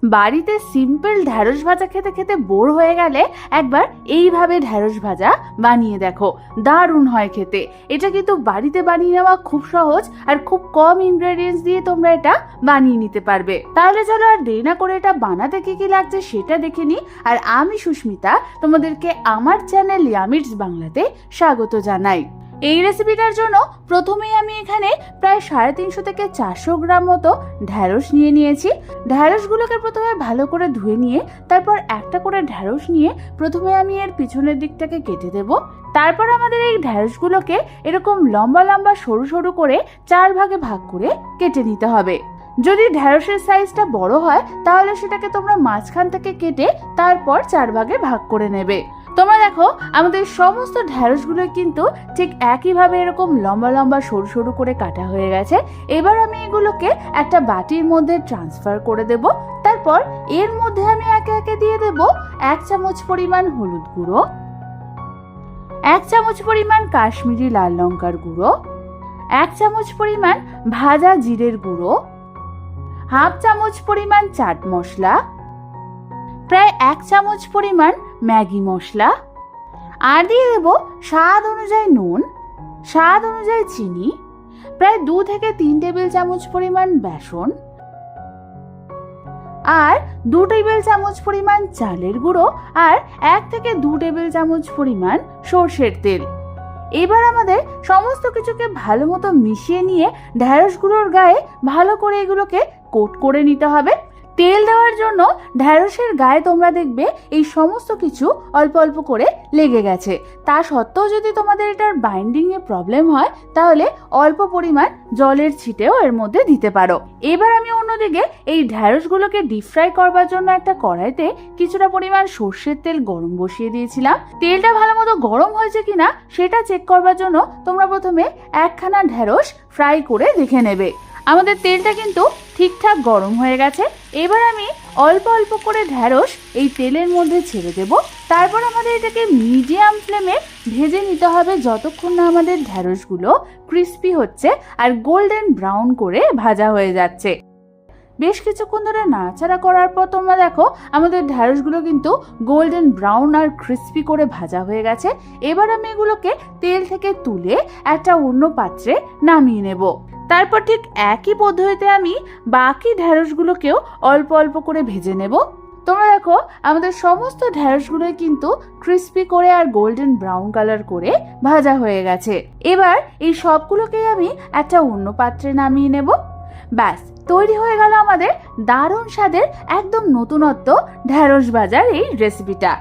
বাড়িতে সিম্পল ঢ্যাঁড়স ভাজা খেতে খেতে বোর হয়ে গেলে একবার এইভাবে ঢ্যাঁড়স ভাজা বানিয়ে দেখো, দারুণ হয় খেতে। এটা কিন্তু বাড়িতে বানিয়ে নেওয়া খুব সহজ আর খুব কম ইনগ্রেডিয়েন্টস দিয়ে তোমরা এটা বানিয়ে নিতে পারবে। তাহলে চলো আর দেরি না করে এটা বানাতে কি কি লাগছে সেটা দেখে নিই। আর আমি সুস্মিতা তোমাদেরকে আমার চ্যানেল ইয়ামিটস বাংলাতে স্বাগত জানাই। এই রেসিপিটার জন্য প্রথমেই আমি এখানে প্রায় 350 থেকে 400 গ্রাম মতো ঢ্যাঁড়স নিয়েছি। ঢ্যাঁড়সগুলোকে প্রথমে ভালো করে ধুয়ে নিয়ে তারপর একটা করে ঢ্যাঁড়স নিয়ে প্রথমে আমি এর পিছনের দিকটাকে কেটে দেব। তারপর আমাদের এই ঢ্যাঁড়সগুলোকে এরকম লম্বা লম্বা সরু সরু করে 4 ভাগে ভাগ করে কেটে নিতে হবে। যদি ঢ্যাঁড়সের সাইজটা বড় হয় তাহলে সেটাকে তোমরা মাঝখান থেকে কেটে তারপর 4 ভাগে ভাগ করে নেবে। তোমরা দেখো আমাদের সমস্ত ঢ্যাঁড়সগুলো কিন্তু ঠিক একইভাবে এরকম লম্বা লম্বা সরু সরু করে কাটা হয়ে গেছে। এবার আমি এগুলোকে একটা বাটির মধ্যে ট্রান্সফার করে দেব। তারপর এর মধ্যে আমি একে একে দিয়ে দেব 1 চামচ পরিমাণ হলুদ গুঁড়ো, 1 চামচ পরিমাণ কাশ্মীরি লাল লঙ্কার গুঁড়ো, 1 চামচ পরিমাণ ভাজা জিরের গুঁড়ো, হাফ চামচ পরিমাণ চাট মশলা, প্রায় 1 চামচ পরিমাণ ম্যাগি মশলা, আর দিয়ে দেব স্বাদ অনুযায়ী নুন, স্বাদ অনুযায়ী চিনি, প্রায় 2 থেকে 3 টেবিল চামচ পরিমাণ বেসন, আর 2 টেবিল চামচ পরিমাণ চালের গুঁড়ো, আর 1 থেকে 2 টেবিল চামচ পরিমাণ সর্ষের তেল। এবার আমাদের সমস্ত কিছুকে ভালো মতো মিশিয়ে নিয়ে ঢ্যাঁড়সগুলোর গায়ে ভালো করে এগুলোকে কোট করে নিতে হবে। তেল দেওয়ার জন্য ঢ্যাঁড়সের গায়ে তোমরা দেখবে এই সমস্ত কিছু অল্প অল্প করে লেগে গেছে। তা সত্ত্বেও যদি তোমাদের এটার বাইন্ডিংয়ে প্রবলেম হয় তাহলে অল্প পরিমাণ জলের ছিটেও এর মধ্যে দিতে পারো। এবার আমি অন্যদিকে এই ঢ্যাঁড়সগুলোকে ডিপ ফ্রাই করবার জন্য একটা কড়াইতে কিছুটা পরিমাণ সর্ষের তেল গরম বসিয়ে দিয়েছিলাম। তেলটা ভালো মতো গরম হয়েছে কিনা সেটা চেক করবার জন্য তোমরা প্রথমে একখানা ঢ্যাঁড়স ফ্রাই করে দেখে নেবে। আমাদের তেলটা কিন্তু ঠিকঠাক গরম হয়ে গেছে। এবার আমি অল্প অল্প করে ঢ্যাঁড়স এই তেলের মধ্যে ছেড়ে দেব। তারপর আমাদের এটাকে মিডিয়াম ফ্লেমে ভেজে নিতে হবে যতক্ষণ না আমাদের ঢ্যাঁড়সগুলো ক্রিস্পি হচ্ছে আর গোল্ডেন ব্রাউন করে ভাজা হয়ে যাচ্ছে। বেশ কিছুক্ষণ ধরে নাড়াচাড়া করার পর তোমরা দেখো আমাদের ঢ্যাঁড়সগুলো কিন্তু গোল্ডেন ব্রাউন আর ক্রিস্পি করে ভাজা হয়ে গেছে। এবার আমি এগুলোকে তেল থেকে তুলে একটা অন্য পাত্রে নামিয়ে নেব। তারপর ঠিক একই পদ্ধতিতে আমি বাকি ঢ্যাঁড়সগুলোকেও অল্প অল্প করে ভেজে নেব। তোমরা দেখো আমাদের সমস্ত ঢ্যাঁড়সগুলোই কিন্তু ক্রিস্পি করে আর গোল্ডেন ব্রাউন কালার করে ভাজা হয়ে গেছে। এবার এই সবগুলোকেই আমি একটা অন্য পাত্রে নামিয়ে নেব। ব্যাস তৈরি হয়ে গেল আমাদের দারুণ স্বাদের একদম নতুনত্ব ঢ্যাঁড়স ভাজার এই রেসিপিটা।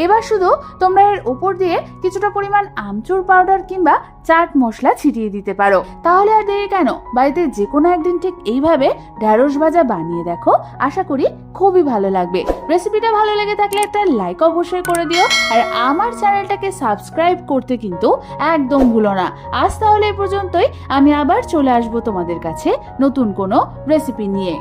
এবার শুধু তোমরা এর উপর দিয়ে কিছুটা পরিমাণ আমচুর পাউডার কিংবা চাট মশলা ছিটিয়ে দিতে পারো। তাহলে আর দেরি কেন, বাড়িতে যে কোনো একদিন ঠিক এইভাবে ঢ্যাঁড়স ভাজা বানিয়ে দেখো, আশা করি খুবই ভালো লাগবে। রেসিপিটা ভালো লেগে থাকলে একটা লাইক অবশ্যই করে দিও, আর আমার চ্যানেলটাকে সাবস্ক্রাইব করতে কিন্তু একদম ভুলো না। আজ তাহলে এই পর্যন্তই, আমি আবার চলে আসবো তোমাদের কাছে নতুন কোনো রেসিপি নিয়ে।